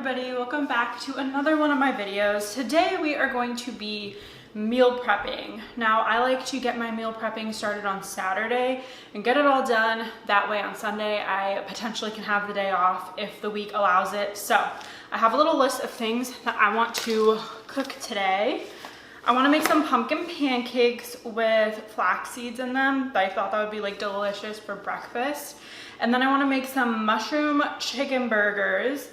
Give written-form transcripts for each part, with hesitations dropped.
everybody, welcome back to another one of my videos. Today we are going to be meal prepping. Now I like to get my meal prepping started on Saturday and get it all done. That way on Sunday I potentially can have the day off if the week allows it. So I have a little list of things that I want to cook today. I want to make some pumpkin pancakes with flax seeds in them. I thought that would be like delicious for breakfast. And then I want to make some mushroom chicken burgers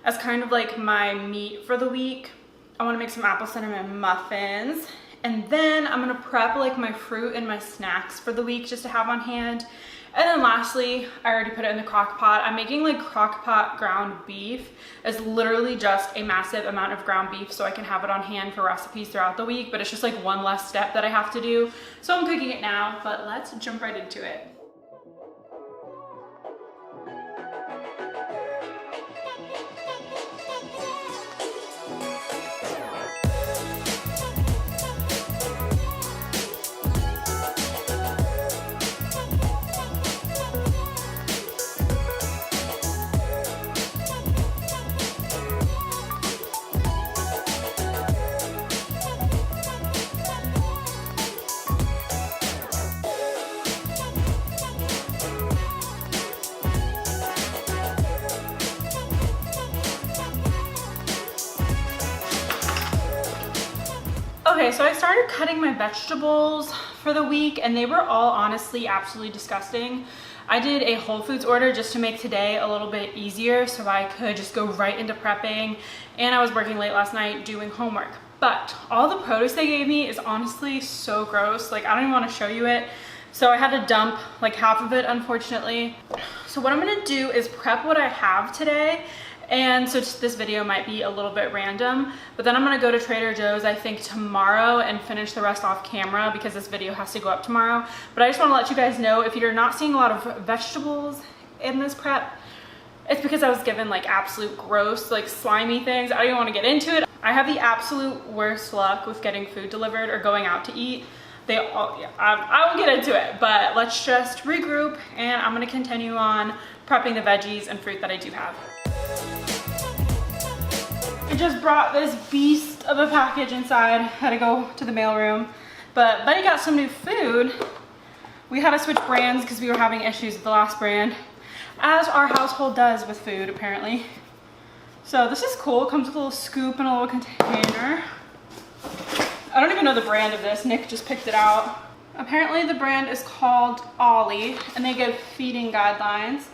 as kind of like my meat for the week. I want to make some apple cinnamon muffins. And then I'm going to prep like my fruit and my snacks for the week just to have on hand. And then lastly, I already put it in the crock pot. I'm making like crock pot ground beef. It's literally just a massive amount of ground beef so I can have it on hand for recipes throughout the week, but it's just like one less step that I have to do. So I'm cooking it now, but let's jump right into it. Okay, so I started cutting my vegetables for the week and they were all honestly absolutely disgusting. I did a Whole Foods order just to make today a little bit easier so I could just go right into prepping, and I was working late last night doing homework. But all the produce they gave me is honestly so gross. Like I don't even want to show you it. So I had to dump like half of it, unfortunately. So what I'm gonna do is prep what I have today. And so this video might be a little bit random, but then I'm gonna go to Trader Joe's, I think tomorrow, and finish the rest off camera because this video has to go up tomorrow. But I just wanna let you guys know, if you're not seeing a lot of vegetables in this prep, it's because I was given like absolute gross, like slimy things. I don't even wanna get into it. I have the absolute worst luck with getting food delivered or going out to eat. I will get into it, but let's just regroup and I'm gonna continue on prepping the veggies and fruit that I do have. I just brought this beast of a package inside. Had to go to the mailroom, but Buddy got some new food. We had to switch brands because we were having issues with the last brand, as our household does with food apparently. So this is cool. It comes with a little scoop and a little container. I don't even know the brand of this. Nick just picked it out. Apparently the brand is called Ollie and they give feeding guidelines.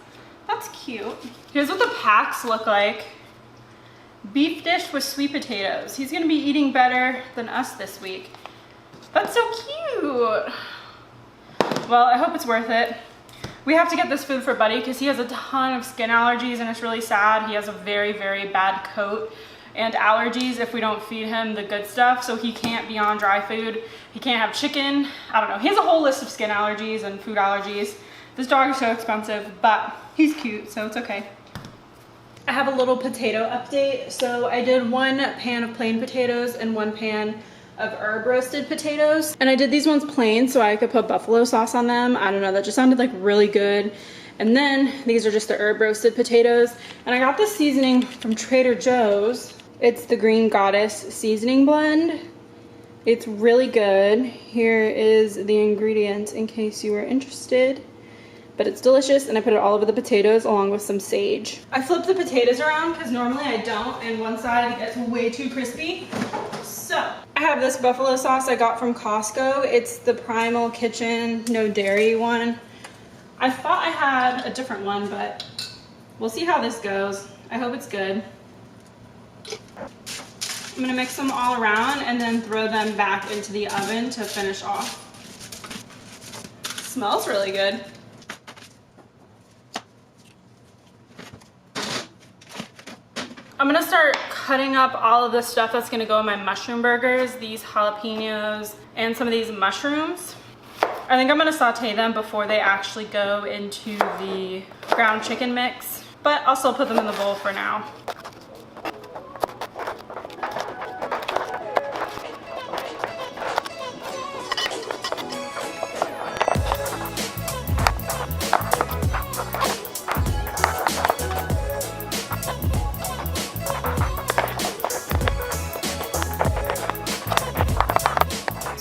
That's cute. Here's what the packs look like. Beef dish with sweet potatoes. He's gonna be eating better than us this week. That's so cute. Well, I hope it's worth it. We have to get this food for Buddy because he has a ton of skin allergies and it's really sad. He has a very, very bad coat and allergies if we don't feed him the good stuff. So he can't be on dry food. He can't have chicken. I don't know. He has a whole list of skin allergies and food allergies. This dog is so expensive, but he's cute, so it's okay. I have a little potato update. So I did one pan of plain potatoes and one pan of herb roasted potatoes. And I did these ones plain so I could put buffalo sauce on them. I don't know, that just sounded like really good. And then these are just the herb roasted potatoes. And I got this seasoning from Trader Joe's. It's the Green Goddess seasoning blend. It's really good. Here is the ingredients in case you are interested. But it's delicious, and I put it all over the potatoes along with some sage. I flip the potatoes around because normally I don't, and one side gets way too crispy. So I have this buffalo sauce I got from Costco. It's the Primal Kitchen no dairy one. I thought I had a different one, but we'll see how this goes. I hope it's good. I'm gonna mix them all around and then throw them back into the oven to finish off. Smells really good. I'm gonna start cutting up all of the stuff that's gonna go in my mushroom burgers, these jalapenos and some of these mushrooms. I think I'm gonna saute them before they actually go into the ground chicken mix, but I'll still put them in the bowl for now.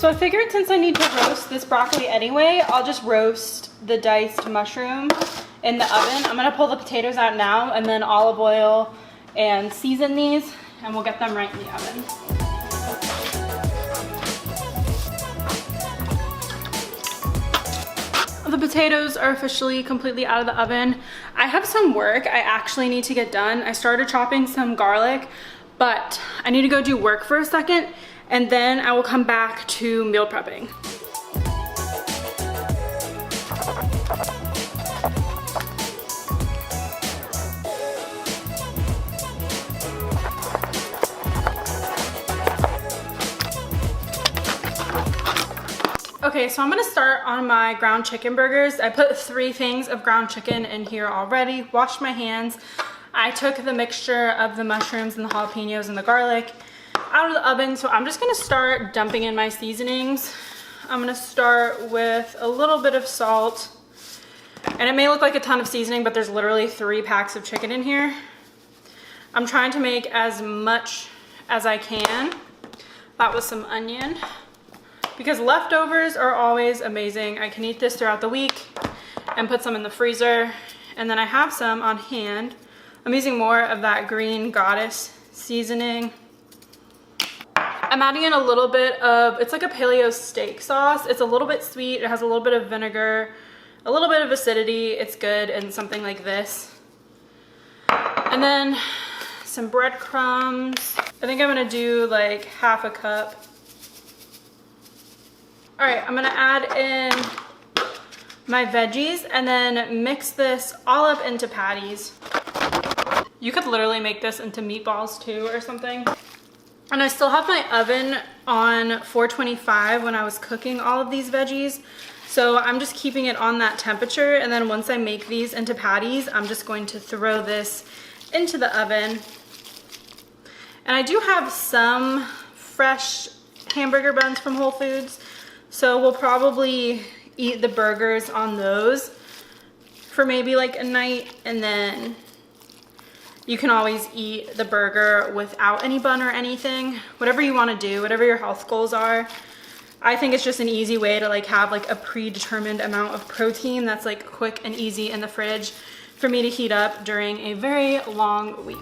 So I figured since I need to roast this broccoli anyway, I'll just roast the diced mushroom in the oven. I'm gonna pull the potatoes out now and then olive oil and season these, and we'll get them right in the oven. The potatoes are officially completely out of the oven. I have some work I actually need to get done. I started chopping some garlic, but I need to go do work for a second, and then I will come back to meal prepping. Okay, so I'm gonna start on my ground chicken burgers. I put 3 things of ground chicken in here already, washed my hands. I took the mixture of the mushrooms and the jalapenos and the garlic out of the oven, so I'm just gonna start dumping in my seasonings. I'm gonna start with a little bit of salt, and it may look like a ton of seasoning, but there's literally 3 packs of chicken in here. I'm trying to make as much as I can. That was some onion, because leftovers are always amazing. I can eat this throughout the week and put some in the freezer. And then I have some on hand. I'm using more of that green goddess seasoning. I'm adding in a little bit of, it's like a paleo steak sauce. It's a little bit sweet. It has a little bit of vinegar, a little bit of acidity. It's good in something like this. And then some breadcrumbs. I think I'm gonna do like half a cup. All right, I'm gonna add in my veggies and then mix this all up into patties. You could literally make this into meatballs too or something. And I still have my oven on 425 when I was cooking all of these veggies. So I'm just keeping it on that temperature. And then once I make these into patties, I'm just going to throw this into the oven. And I do have some fresh hamburger buns from Whole Foods. So we'll probably eat the burgers on those for maybe like a night, and then you can always eat the burger without any bun or anything. Whatever you want to do, whatever your health goals are. I think it's just an easy way to like have like a predetermined amount of protein that's like quick and easy in the fridge for me to heat up during a very long week.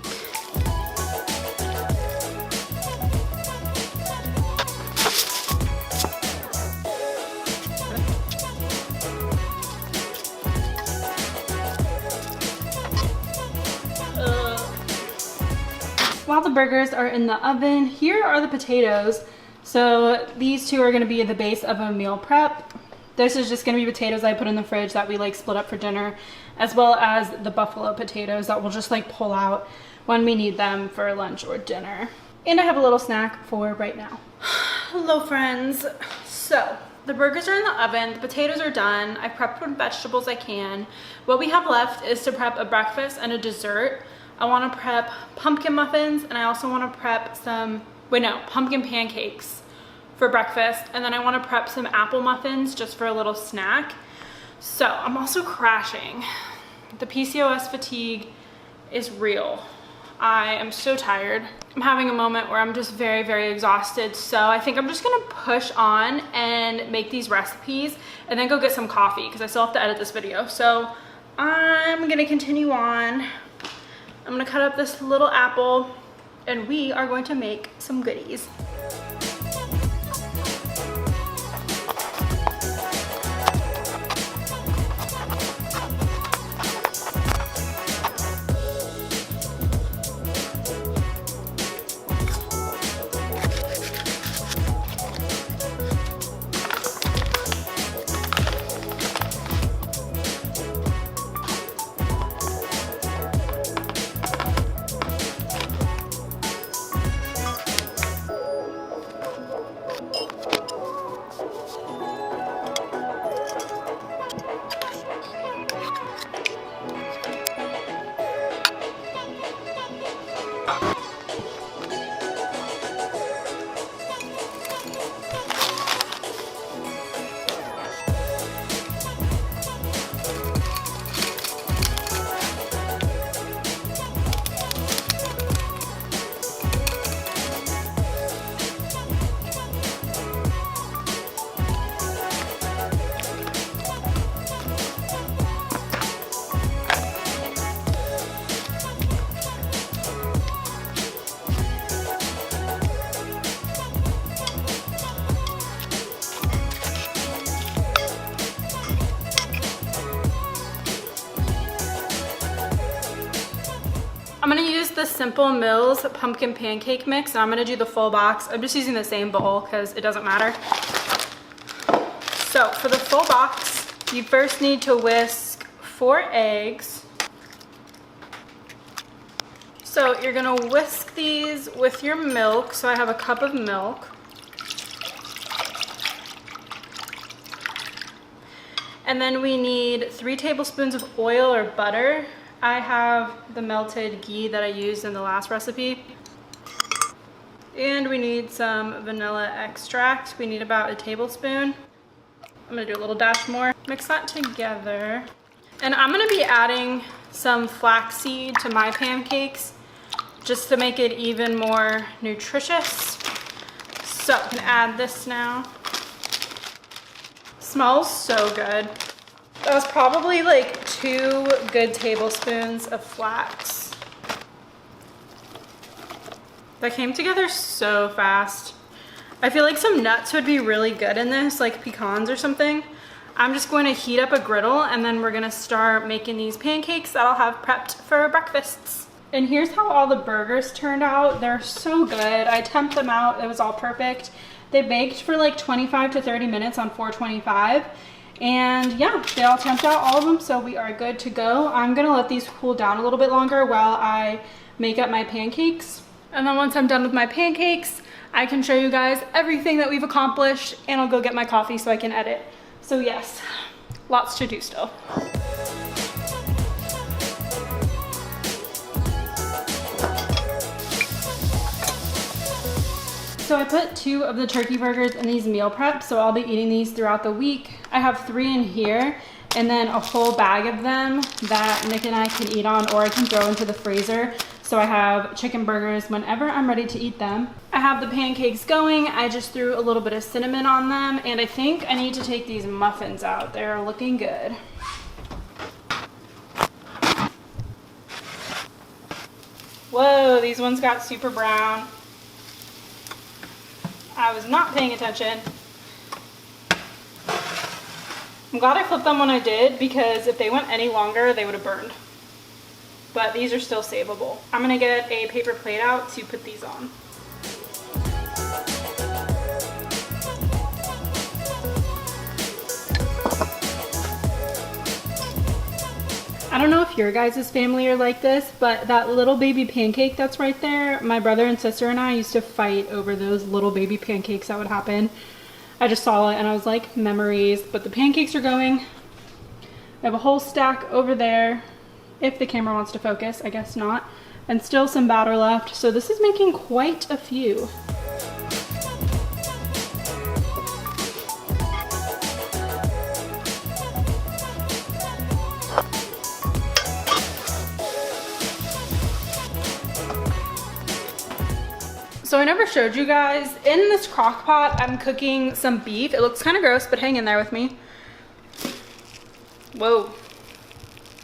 While the burgers are in the oven, here are the potatoes. So these 2 are gonna be the base of a meal prep. This is just gonna be potatoes I put in the fridge that we like split up for dinner, as well as the buffalo potatoes that we'll just like pull out when we need them for lunch or dinner. And I have a little snack for right now. Hello friends. So the burgers are in the oven, the potatoes are done. I prepped what vegetables I can. What we have left is to prep a breakfast and a dessert. I want to prep pumpkin muffins, and I also want to prep some, pumpkin pancakes for breakfast, and then I want to prep some apple muffins just for a little snack. So I'm also crashing. The PCOS fatigue is real. I am so tired. I'm having a moment where I'm just very, very exhausted. So I think I'm just gonna push on and make these recipes and then go get some coffee because I still have to edit this video. So I'm gonna continue on. I'm gonna cut up this little apple and we are going to make some goodies. I'm gonna use the Simple Mills pumpkin pancake mix, and I'm gonna do the full box. I'm just using the same bowl because it doesn't matter. So for the full box, you first need to whisk 4 eggs. So you're gonna whisk these with your milk. So I have a cup of milk. And then we need 3 tablespoons of oil or butter. I have the melted ghee that I used in the last recipe. And we need some vanilla extract. We need about a tablespoon. I'm gonna do a little dash more. Mix that together. And I'm gonna be adding some flaxseed to my pancakes just to make it even more nutritious. So I can add this now. Smells so good. That was probably like 2 good tablespoons of flax. That came together so fast. I feel like some nuts would be really good in this, like pecans or something. I'm just going to heat up a griddle and then we're gonna start making these pancakes that I'll have prepped for breakfasts. And here's how all the burgers turned out. They're so good. I temped them out, it was all perfect. They baked for like 25 to 30 minutes on 425. And yeah, they all temped out, all of them, so we are good to go. I'm gonna let these cool down a little bit longer while I make up my pancakes. And then once I'm done with my pancakes, I can show you guys everything that we've accomplished, and I'll go get my coffee so I can edit. So yes, lots to do still. So I put 2 of the turkey burgers in these meal preps, so I'll be eating these throughout the week. I have 3 in here, and then a whole bag of them that Nick and I can eat on, or I can throw into the freezer. So I have chicken burgers whenever I'm ready to eat them. I have the pancakes going. I just threw a little bit of cinnamon on them, and I think I need to take these muffins out. They're looking good. Whoa, these ones got super brown. I was not paying attention. I'm glad I flipped them when I did, because if they went any longer, they would have burned. But these are still savable. I'm gonna get a paper plate out to put these on. I don't know if your guys' family are like this, but that little baby pancake that's right there, my brother and sister and I used to fight over those little baby pancakes that would happen. I just saw it and I was like, memories. But the pancakes are going. I have a whole stack over there. If the camera wants to focus, I guess not. And still some batter left. So this is making quite a few. So I never showed you guys, in this crock pot, I'm cooking some beef. It looks kind of gross, but hang in there with me. Whoa.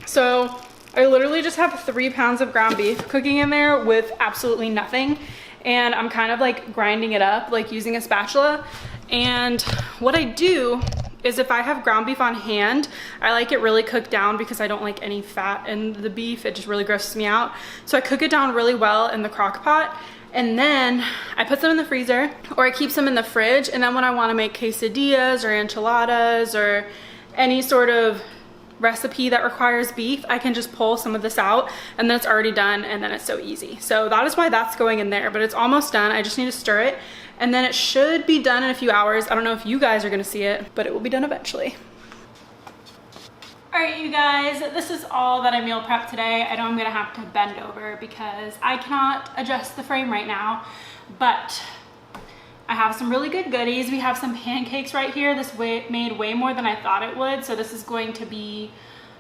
So I literally just have 3 pounds of ground beef cooking in there with absolutely nothing. And I'm kind of like grinding it up, like using a spatula. And what I do is, if I have ground beef on hand, I like it really cooked down because I don't like any fat in the beef. It just really grosses me out. So I cook it down really well in the crock pot. And then I put them in the freezer, or I keep them in the fridge. And then when I want to make quesadillas or enchiladas or any sort of recipe that requires beef, I can just pull some of this out and then it's already done, and then it's so easy. So that is why that's going in there, but it's almost done. I just need to stir it and then it should be done in a few hours. I don't know if you guys are gonna see it, but it will be done eventually. All right, you guys, this is all that I meal prepped today. I know I'm gonna have to bend over because I cannot adjust the frame right now, but I have some really good goodies. We have some pancakes right here. This made way more than I thought it would. So this is going to be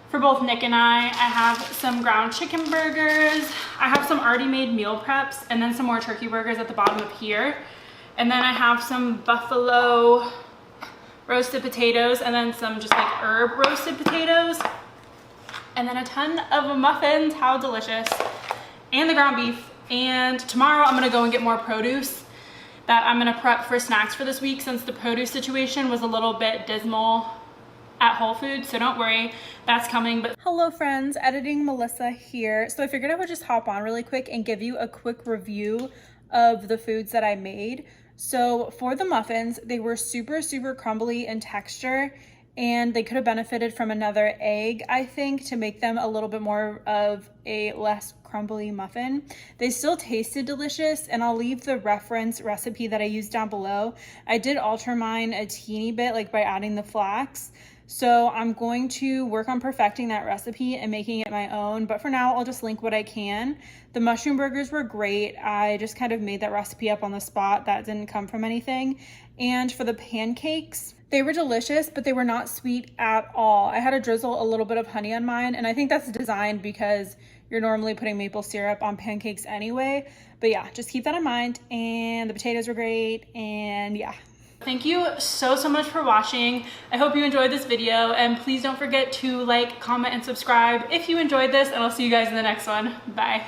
for both Nick and I. I have some ground chicken burgers. I have some already made meal preps, and then some more turkey burgers at the bottom of here. And then I have some buffalo roasted potatoes, and then some just like herb roasted potatoes. And then a ton of muffins, how delicious. And the ground beef. And tomorrow I'm gonna go and get more produce that I'm gonna prep for snacks for this week, since the produce situation was a little bit dismal at Whole Foods, so don't worry, that's coming. But hello friends, editing Melissa here. So I figured I would just hop on really quick and give you a quick review of the foods that I made. So for the muffins, they were super crumbly in texture, and they could have benefited from another egg, I think, to make them a little bit more of a less crumbly muffin. They still tasted delicious, and I'll leave the reference recipe that I used down below. I did alter mine a teeny bit, like by adding the flax. So I'm going to work on perfecting that recipe and making it my own, but for now I'll just link what I can. The mushroom burgers were great. I just kind of made that recipe up on the spot. That didn't come from anything. And for the pancakes, they were delicious, but they were not sweet at all. I had to drizzle a little bit of honey on mine, and I think that's designed because you're normally putting maple syrup on pancakes anyway. But yeah, just keep that in mind. And the potatoes were great, and yeah. Thank you so much for watching. I hope you enjoyed this video, and please don't forget to like, comment, and subscribe if you enjoyed this, and I'll see you guys in the next one. Bye.